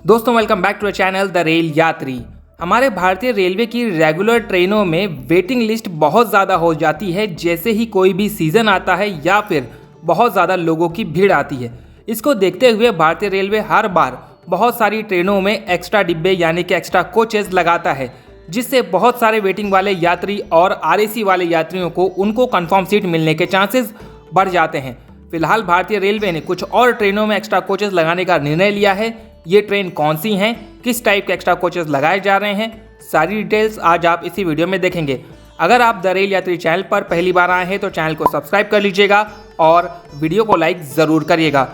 दोस्तों welcome back to channel the rail यात्री। हमारे भारतीय रेलवे की रेगुलर ट्रेनों में वेटिंग लिस्ट बहुत ज़्यादा हो जाती है जैसे ही कोई भी सीज़न आता है या फिर बहुत ज़्यादा लोगों की भीड़ आती है। इसको देखते हुए भारतीय रेलवे हर बार बहुत सारी ट्रेनों में एक्स्ट्रा डिब्बे यानी कि एक्स्ट्रा कोचेज लगाता है, जिससे बहुत सारे वेटिंग वाले यात्री और आरएसी वाले यात्रियों को उनको कंफर्म सीट मिलने के चांसेस बढ़ जाते हैं। फिलहाल भारतीय रेलवे ने कुछ और ट्रेनों में एक्स्ट्रा कोचेज लगाने का निर्णय लिया है। ये ट्रेन कौन सी हैं, किस टाइप के एक्स्ट्रा कोचेज लगाए जा रहे हैं, सारी डिटेल्स आज आप इसी वीडियो में देखेंगे। अगर आप द रेल यात्री चैनल पर पहली बार आए हैं तो चैनल को सब्सक्राइब कर लीजिएगा और वीडियो को लाइक ज़रूर करिएगा।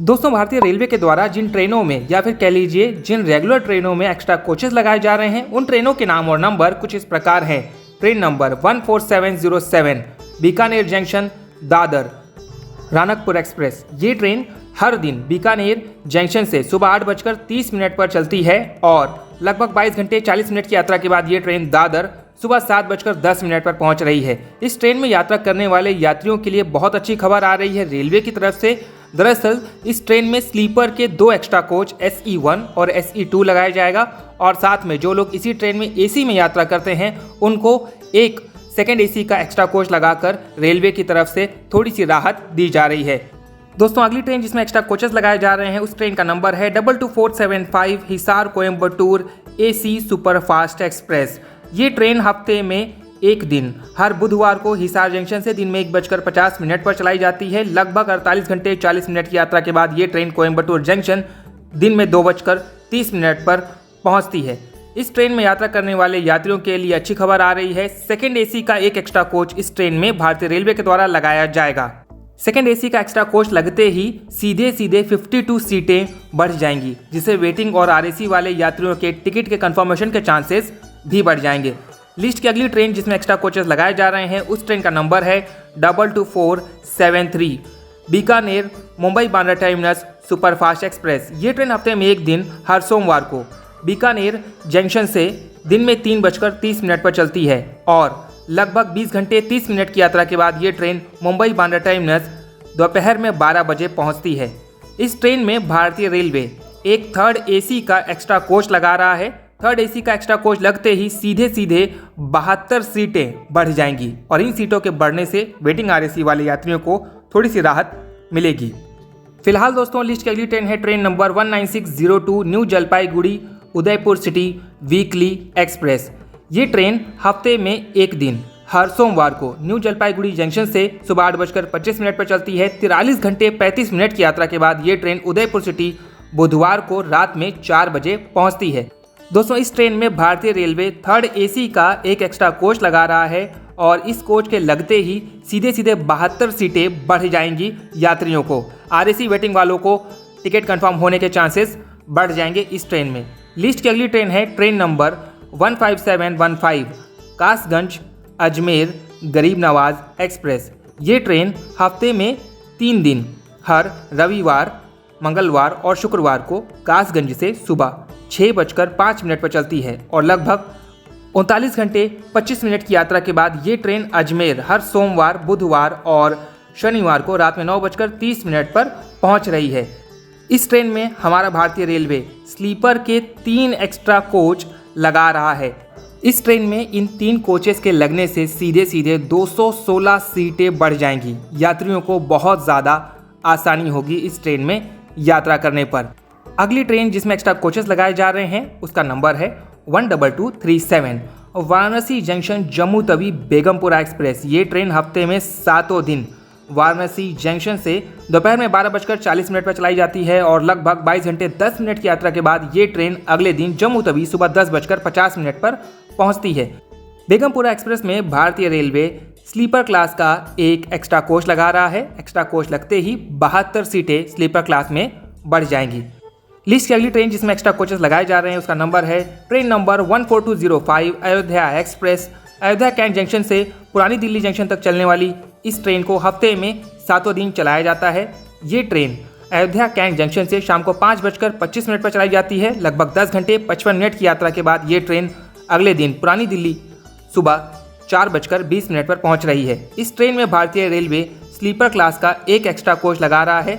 दोस्तों, भारतीय रेलवे के द्वारा जिन ट्रेनों में या फिर कह लीजिए जिन रेगुलर ट्रेनों में एक्स्ट्रा कोचेज लगाए जा रहे हैं उन ट्रेनों के नाम और नंबर कुछ इस प्रकार हैं। Train number 14707 Bikaner junction Dadar Ranakpur express. ये ट्रेन हर दिन बीकानेर जंक्शन से सुबह 8:30 पर चलती है और लगभग 22 घंटे 40 मिनट की यात्रा के बाद ये ट्रेन दादर सुबह 7:10 पर पहुंच रही है। इस ट्रेन में यात्रा करने वाले यात्रियों के लिए बहुत अच्छी खबर आ रही है रेलवे की तरफ से। दरअसल इस ट्रेन में स्लीपर के 2 एक्स्ट्रा कोच SE1 और SE2 लगाया जाएगा और साथ में जो लोग इसी ट्रेन में AC में यात्रा करते हैं उनको एक सेकेंड AC का एक्स्ट्रा कोच लगाकर रेलवे की तरफ से थोड़ी सी राहत दी जा रही है। दोस्तों, अगली ट्रेन जिसमें एक्स्ट्रा कोचेस लगाए जा रहे हैं उस ट्रेन का नंबर है 22475 Hisar Coimbatore AC superfast express. ये ट्रेन हफ्ते में एक दिन हर बुधवार को हिसार जंक्शन से दिन में 1:50 पर चलाई जाती है। लगभग 48 घंटे 40 मिनट की यात्रा के बाद ये ट्रेन कोयम्बटूर जंक्शन दिन में 2:30 पर पहुंचती है। इस ट्रेन में यात्रा करने वाले यात्रियों के लिए अच्छी खबर आ रही है। सेकेंड AC का एक एक्स्ट्रा कोच इस ट्रेन में भारतीय रेलवे के द्वारा लगाया जाएगा। सेकेंड AC का एक्स्ट्रा कोच लगते ही सीधे 52 सीटें बढ़ जाएंगी, जिससे वेटिंग और RAC वाले यात्रियों के टिकट के कंफर्मेशन के चांसेस भी बढ़ जाएंगे। लिस्ट की अगली ट्रेन जिसमें एक्स्ट्रा कोचेस लगाए जा रहे हैं उस ट्रेन का नंबर है 22473 Bikaner Mumbai Bandra terminus superfast express. ये ट्रेन हफ्ते में एक दिन हर सोमवार को बीकानेर जंक्शन से दिन में 3:30 पर चलती है और लगभग 20 घंटे 30 मिनट की यात्रा के बाद ये ट्रेन मुंबई बांद्रा टर्मिनस दोपहर में 12 बजे पहुंचती है। इस ट्रेन में भारतीय रेलवे एक थर्ड AC का एक्स्ट्रा कोच लगा रहा है। थर्ड AC का एक्स्ट्रा कोच लगते ही सीधे 72 सीटें बढ़ जाएंगी और इन सीटों के बढ़ने से वेटिंग RAC वाले यात्रियों को थोड़ी सी राहत मिलेगी। फिलहाल दोस्तों, लिस्ट की अगली ट्रेन है train number 19602 new Jalpaiguri Udaipur city weekly express. ये ट्रेन हफ्ते में एक दिन हर सोमवार को न्यू जलपाईगुड़ी जंक्शन से सुबह 8:25 पर चलती है। 43 घंटे 35 मिनट की यात्रा के बाद ये ट्रेन उदयपुर सिटी बुधवार को रात में 4 बजे पहुंचती है। दोस्तों, इस ट्रेन में भारतीय रेलवे थर्ड AC का एक एक्स्ट्रा कोच लगा रहा है और इस कोच के लगते ही सीधे 72 सीटें बढ़ जाएंगी यात्रियों को। RAC वेटिंग वालों को टिकट कंफर्म होने के चांसेस बढ़ जाएंगे इस ट्रेन में। लिस्ट की अगली ट्रेन है ट्रेन नंबर 15715 कासगंज अजमेर गरीब नवाज एक्सप्रेस। ये ट्रेन हफ्ते में 3 दिन हर रविवार मंगलवार और शुक्रवार को कासगंज से सुबह 6:05 पर चलती है और लगभग 39 घंटे 25 मिनट की यात्रा के बाद ये ट्रेन अजमेर हर सोमवार बुधवार और शनिवार को रात में 9:30 पर पहुंच रही है। इस ट्रेन में हमारा भारतीय रेलवे स्लीपर के 3 एक्स्ट्रा कोच लगा रहा है। इस ट्रेन में इन 3 कोचेस के लगने से सीधे 216 सीटें बढ़ जाएंगी। यात्रियों को बहुत ज़्यादा आसानी होगी इस ट्रेन में यात्रा करने पर। अगली ट्रेन जिसमें एक्स्ट्रा कोचेस लगाए जा रहे हैं उसका नंबर है 12237 वाराणसी जंक्शन जम्मू तवी बेगमपुरा एक्सप्रेस। ये ट्रेन हफ्ते में 7 दिन वाराणसी जंक्शन से दोपहर में 12:40 पर चलाई जाती है और लगभग 22 घंटे 10 मिनट की यात्रा के बाद ये ट्रेन अगले दिन जम्मू तवी सुबह 10:50 पर पहुंचती है। बेगमपुरा एक्सप्रेस में भारतीय रेलवे स्लीपर क्लास का एक एक्स्ट्रा कोच लगा रहा है। एक्स्ट्रा कोच लगते ही 72 सीटें स्लीपर क्लास में बढ़ जाएंगी। लिस्ट की अगली ट्रेन जिसमें एक्स्ट्रा कोचेस लगाए जा रहे हैं उसका नंबर है train number 14205 Ayodhya express. Ayodhya cantt junction से पुरानी दिल्ली जंक्शन तक चलने वाली इस ट्रेन को हफ्ते में 7 दिन चलाया जाता है। ये ट्रेन अयोध्या कैंट जंक्शन से शाम को 5:25 पर चलाई जाती है। लगभग 10 घंटे 55 मिनट की यात्रा के बाद ये ट्रेन अगले दिन पुरानी दिल्ली सुबह 4:20 पर पहुंच रही है। इस ट्रेन में भारतीय रेलवे स्लीपर क्लास का एक एक्स्ट्रा कोच लगा रहा है।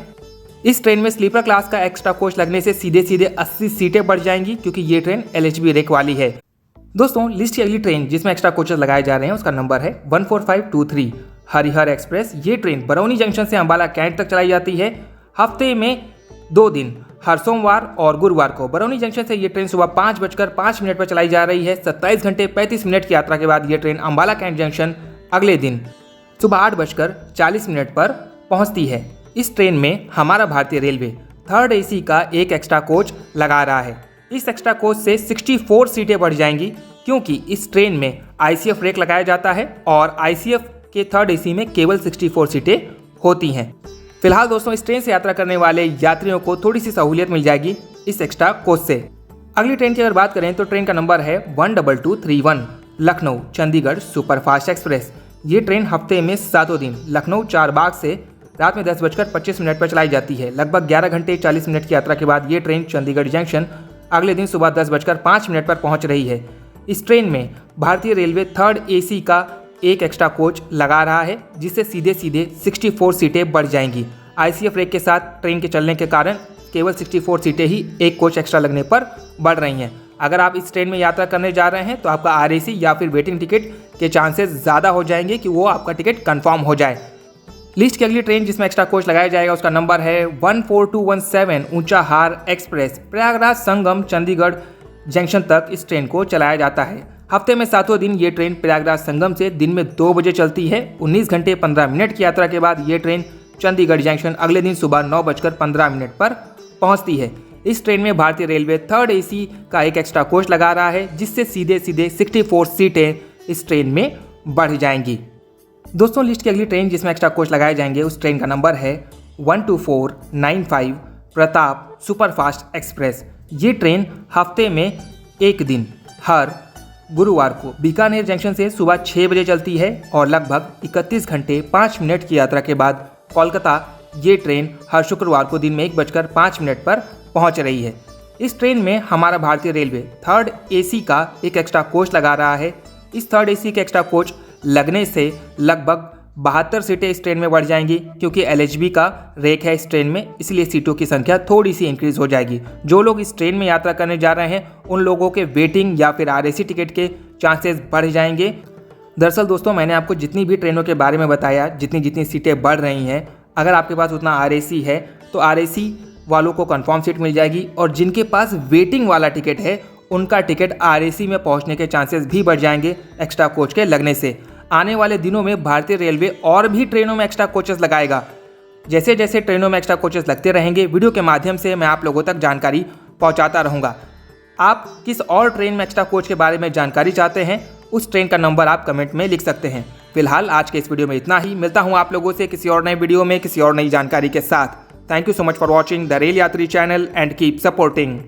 इस ट्रेन में स्लीपर क्लास का एक्स्ट्रा कोच लगने से सीधे सीधे 80 सीटें बढ़ जाएंगी क्योंकि ये ट्रेन LHB रेक वाली है। दोस्तों लिस्ट की अगली ट्रेन जिसमें एक्स्ट्रा कोचेस लगाए जा रहे हैं उसका नंबर है 14523 हरिहर एक्सप्रेस। ये ट्रेन बरौनी जंक्शन से अंबाला कैंट तक चलाई जाती है। हफ्ते में 2 दिन हर सोमवार और गुरुवार को बरौनी जंक्शन से ये ट्रेन सुबह 5:05 पर चलाई जा रही है। 27 घंटे 35 मिनट की यात्रा के बाद ये ट्रेन अंबाला कैंट जंक्शन अगले दिन सुबह 8:40 पर पहुंचती है। इस ट्रेन में हमारा भारतीय रेलवे 3rd AC का एक एक्स्ट्रा कोच लगा रहा है। इस एक्स्ट्रा कोच से 64 सीटें बढ़ जाएंगी क्योंकि इस ट्रेन में ICF रेक लगाया जाता है और ICF के 3rd AC में केवल 64 सीटें होती हैं। फिलहाल दोस्तों इस ट्रेन से यात्रा करने वाले यात्रियों को थोड़ी सी सहूलियत मिल जाएगी इस एक्स्ट्रा कोच से। अगली ट्रेन की अगर बात करें तो ट्रेन का नंबर है 12231 लखनऊ चंडीगढ़ सुपरफास्ट एक्सप्रेस। ये ट्रेन हफ्ते में 7 दिन लखनऊ चारबाग से रात में 10:25 पर चलाई जाती है। लगभग 11 घंटे 40 मिनट की यात्रा के बाद ये ट्रेन चंडीगढ़ जंक्शन अगले दिन सुबह 10:05 पर पहुंच रही है। इस ट्रेन में भारतीय रेलवे 3rd AC का एक एक्स्ट्रा कोच लगा रहा है जिससे सीधे सीधे 64 सीटें बढ़ जाएंगी। ICF रेक के साथ ट्रेन के चलने के कारण केवल 64 सीटें ही एक कोच एक्स्ट्रा लगने पर बढ़ रही हैं। अगर आप इस ट्रेन में यात्रा करने जा रहे हैं तो आपका RAC या फिर वेटिंग टिकट के चांसेस ज़्यादा हो जाएंगे कि वो आपका टिकट कंफर्म हो जाए। लिस्ट की अगली ट्रेन जिसमें एक्स्ट्रा कोच लगाया जाएगा उसका नंबर है 14217 ऊंचाहार एक्सप्रेस। प्रयागराज संगम चंडीगढ़ जंक्शन तक इस ट्रेन को चलाया जाता है। हफ्ते में 7 दिन ये ट्रेन प्रयागराज संगम से दिन में 2 बजे चलती है। 19 घंटे 15 मिनट की यात्रा के बाद ये ट्रेन चंडीगढ़ जंक्शन अगले दिन सुबह 9:15 पर पहुंचती है। इस ट्रेन में भारतीय रेलवे 3rd AC का एक एक्स्ट्रा कोच लगा रहा है जिससे सीधे सीधे 64 सीटें इस ट्रेन में बढ़ जाएंगी। दोस्तों लिस्ट की अगली ट्रेन जिसमें एक्स्ट्रा कोच लगाए जाएंगे उस ट्रेन का नंबर है 12495 प्रताप सुपरफास्ट एक्सप्रेस। ये ट्रेन हफ्ते में 1 दिन हर गुरुवार को बीकानेर जंक्शन से सुबह 6 बजे चलती है और लगभग 31 घंटे 5 मिनट की यात्रा के बाद कोलकाता ये ट्रेन हर शुक्रवार को दिन में 1:05 पर पहुंच रही है। इस ट्रेन में हमारा भारतीय रेलवे 3rd AC का एक एक्स्ट्रा कोच लगा रहा है। इस 3rd AC के एक्स्ट्रा कोच लगने से लगभग 72 सीटें इस ट्रेन में बढ़ जाएंगी क्योंकि LHB का रेक है इस ट्रेन में, इसलिए सीटों की संख्या थोड़ी सी इंक्रीज हो जाएगी। जो लोग इस ट्रेन में यात्रा करने जा रहे हैं उन लोगों के वेटिंग या फिर RAC टिकट के चांसेस बढ़ जाएंगे। दरअसल दोस्तों मैंने आपको जितनी भी ट्रेनों के बारे में बताया, जितनी जितनी सीटें बढ़ रही हैं, अगर आपके पास उतना RAC है तो RAC वालों को कन्फर्म सीट मिल जाएगी और जिनके पास वेटिंग वाला टिकट है उनका टिकट RAC में पहुँचने के चांसेस भी बढ़ जाएंगे एक्स्ट्रा कोच के लगने से। आने वाले दिनों में भारतीय रेलवे और भी ट्रेनों में एक्स्ट्रा कोचेस लगाएगा। जैसे जैसे ट्रेनों में एक्स्ट्रा कोचेस लगते रहेंगे वीडियो के माध्यम से मैं आप लोगों तक जानकारी पहुंचाता रहूंगा। आप किस और ट्रेन में एक्स्ट्रा कोच के बारे में जानकारी चाहते हैं उस ट्रेन का नंबर आप कमेंट में लिख सकते हैं। फिलहाल आज के इस वीडियो में इतना ही। मिलता हूँ आप लोगों से किसी और नए वीडियो में किसी और नई जानकारी के साथ। Thank you so much for watching the rail यात्री चैनल एंड कीप सपोर्टिंग।